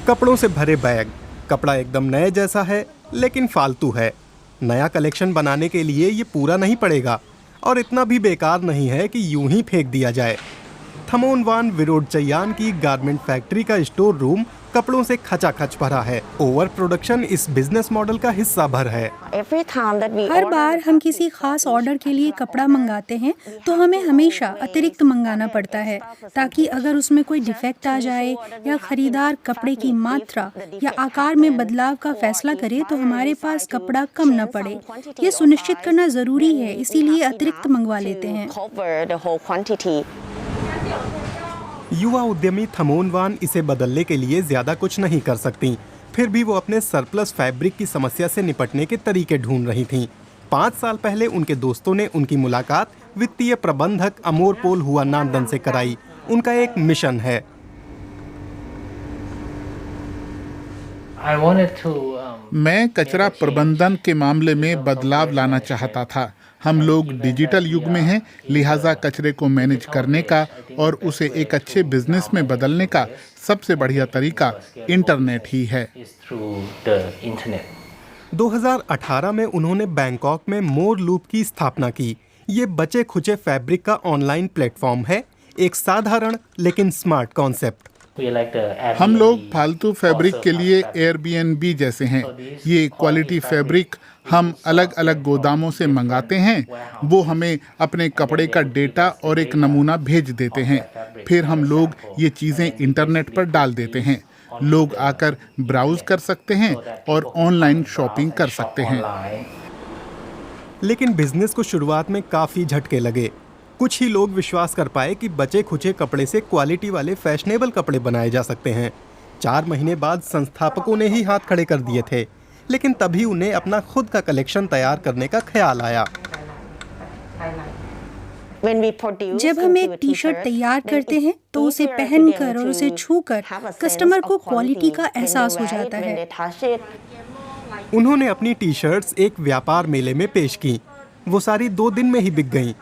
कपड़ों से भरे बैग, कपड़ा एकदम नए जैसा है लेकिन फालतू है। नया कलेक्शन बनाने के लिए ये पूरा नहीं पड़ेगा और इतना भी बेकार नहीं है कि यूं ही फेंक दिया जाए। थमोनवान विरोडचय्यान की गारमेंट फैक्ट्री का स्टोर रूम कपड़ों से खचाखच भरा है। ओवर प्रोडक्शन इस बिजनेस मॉडल का हिस्सा भर है। हर बार हम किसी खास ऑर्डर के लिए कपड़ा मंगाते हैं तो हमें हमेशा अतिरिक्त मंगाना पड़ता है, ताकि अगर उसमें कोई डिफेक्ट आ जाए या खरीदार कपड़े की मात्रा या आकार में बदलाव का फैसला करे तो हमारे पास कपड़ा कम न पड़े। ये सुनिश्चित करना जरूरी है, इसीलिए अतिरिक्त मंगवा लेते हैं। युवा उद्यमी थमोनवान इसे बदलने के लिए ज्यादा कुछ नहीं कर सकती, फिर भी वो अपने सरप्लस फैब्रिक की समस्या से निपटने के तरीके ढूंढ रही थीं। 5 साल पहले उनके दोस्तों ने उनकी मुलाकात वित्तीय प्रबंधक अमोरपोल हुआनांदन से कराई। उनका एक मिशन है। मैं कचरा प्रबंधन के मामले में बदलाव लाना चाहता था। हम लोग डिजिटल युग में हैं, लिहाजा कचरे को मैनेज करने का और उसे एक अच्छे बिजनेस में बदलने का सबसे बढ़िया तरीका इंटरनेट ही है। 2018 में उन्होंने बैंकॉक में मोर लूप की स्थापना की। ये बचे खुचे फैब्रिक का ऑनलाइन प्लेटफॉर्म है, एक साधारण लेकिन स्मार्ट कॉन्सेप्ट। हम लोग फालतू फैब्रिक के लिए एयरबीएनबी जैसे हैं। ये क्वालिटी फैब्रिक हम अलग अलग गोदामों से मंगाते हैं। वो हमें अपने कपड़े का डेटा और एक नमूना भेज देते हैं। फिर हम लोग ये चीज़ें इंटरनेट पर डाल देते हैं। लोग आकर ब्राउज कर सकते हैं और ऑनलाइन शॉपिंग कर सकते हैं। लेकिन बिजनेस को शुरुआत में काफ़ी झटके लगे। कुछ ही लोग विश्वास कर पाए कि बचे खुचे कपड़े से क्वालिटी वाले फैशनेबल कपड़े बनाए जा सकते हैं। 4 महीने बाद संस्थापकों ने ही हाथ खड़े कर दिए थे, लेकिन तभी उन्हें अपना खुद का कलेक्शन तैयार करने का ख्याल आया। जब हम एक टी शर्ट तैयार करते हैं तो उसे पहनकर और उसे छूकर कस्टमर को क्वालिटी का एहसास हो जाता है। उन्होंने अपनी टी शर्ट्स एक व्यापार मेले में पेश की। वो सारी 2 दिन में ही बिक गईं।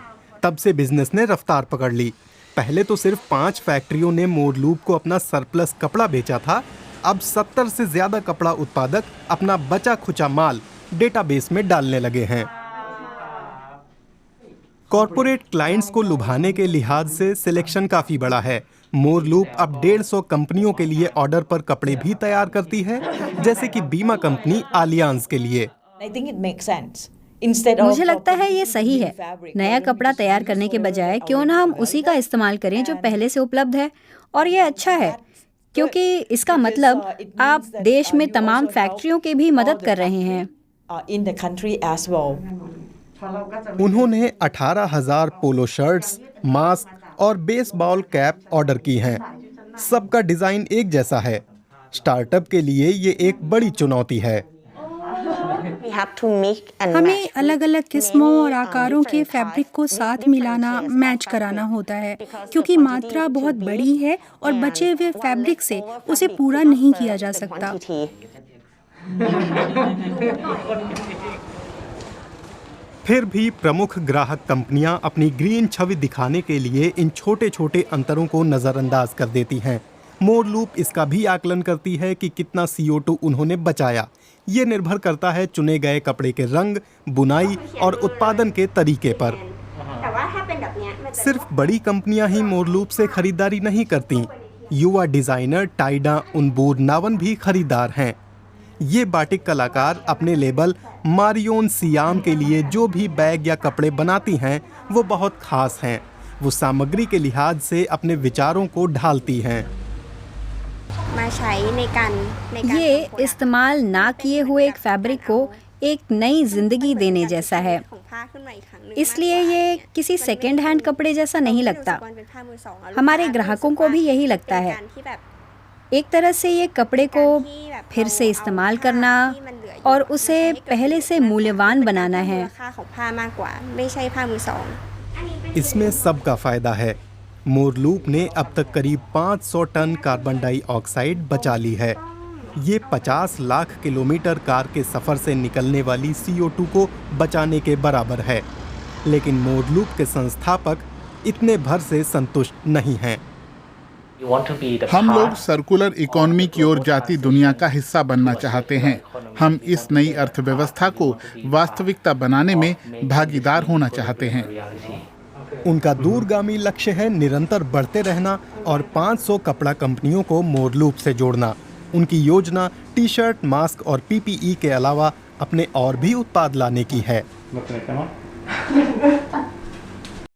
तब से बिजनेस ने रफ्तार पकड़ ली। पहले तो सिर्फ 5 फैक्ट्रियों ने मोर लूप को अपना सरप्लस कपड़ा बेचा था। अब 70 से ज्यादा कपड़ा उत्पादक अपना बचा खुचा माल डेटाबेस में डालने लगे हैं। कॉरपोरेट क्लाइंट्स को लुभाने के लिहाज से सिलेक्शन काफी बड़ा है। मोर लूप अब 150 कंपनियों के लिए ऑर्डर पर कपड़े भी तैयार करती है, जैसे कि बीमा कंपनी आलियांज के लिए। मुझे लगता है ये सही है। नया कपड़ा तैयार करने के बजाय क्यों ना हम उसी का इस्तेमाल करें जो पहले से उपलब्ध है। और ये अच्छा है क्योंकि इसका मतलब आप देश में तमाम फैक्ट्रियों की भी मदद कर रहे हैं। उन्होंने 18,000 पोलो शर्ट्स, मास्क और बेसबॉल कैप ऑर्डर की हैं। सबका डिजाइन एक जैसा है। स्टार्टअप के लिए ये एक बड़ी चुनौती है। हमें अलग अलग किस्मों और आकारों के फैब्रिक को साथ मिलाना, मैच कराना होता है, क्योंकि मात्रा बहुत बड़ी है और बचे हुए फैब्रिक से उसे पूरा नहीं किया जा सकता। फिर भी प्रमुख ग्राहक कंपनियां अपनी ग्रीन छवि दिखाने के लिए इन छोटे छोटे अंतरों को नज़रअंदाज कर देती हैं। मोर लूप इसका भी आकलन करती है कि कितना CO2 उन्होंने बचाया। ये निर्भर करता है चुने गए कपड़े के रंग, बुनाई और उत्पादन के तरीके पर। सिर्फ बड़ी कंपनियां ही मोर लूप से खरीदारी नहीं करती। युवा डिजाइनर टाइडा उनबूरनावन भी खरीदार हैं। ये बाटिक कलाकार अपने लेबल मारियोन सियाम के लिए जो भी बैग या कपड़े बनाती हैं वो बहुत खास हैं। वो सामग्री के लिहाज से अपने विचारों को ढालती हैं। ये इस्तेमाल ना किए हुए एक फैब्रिक को एक नई जिंदगी देने जैसा है, इसलिए ये किसी सेकेंड हैंड कपड़े जैसा नहीं लगता। हमारे ग्राहकों को भी यही लगता है। एक तरह से ये कपड़े को फिर से इस्तेमाल करना और उसे पहले से मूल्यवान बनाना है। इसमें सबका फायदा है। मोर लूप ने अब तक करीब 500 टन कार्बन डाइऑक्साइड बचा ली है। ये 50 लाख किलोमीटर कार के सफ़र से निकलने वाली CO2 को बचाने के बराबर है। लेकिन मोर लूप के संस्थापक इतने भर से संतुष्ट नहीं हैं। हम लोग सर्कुलर इकोनॉमी की ओर जाती दुनिया का हिस्सा बनना चाहते हैं। हम इस नई अर्थव्यवस्था को वास्तविकता बनाने में भागीदार होना चाहते हैं। उनका दूरगामी लक्ष्य है निरंतर बढ़ते रहना और 500 कपड़ा कंपनियों को मोर लूप से जोड़ना। उनकी योजना टी शर्ट, मास्क और पीपीई के अलावा अपने और भी उत्पाद लाने की है।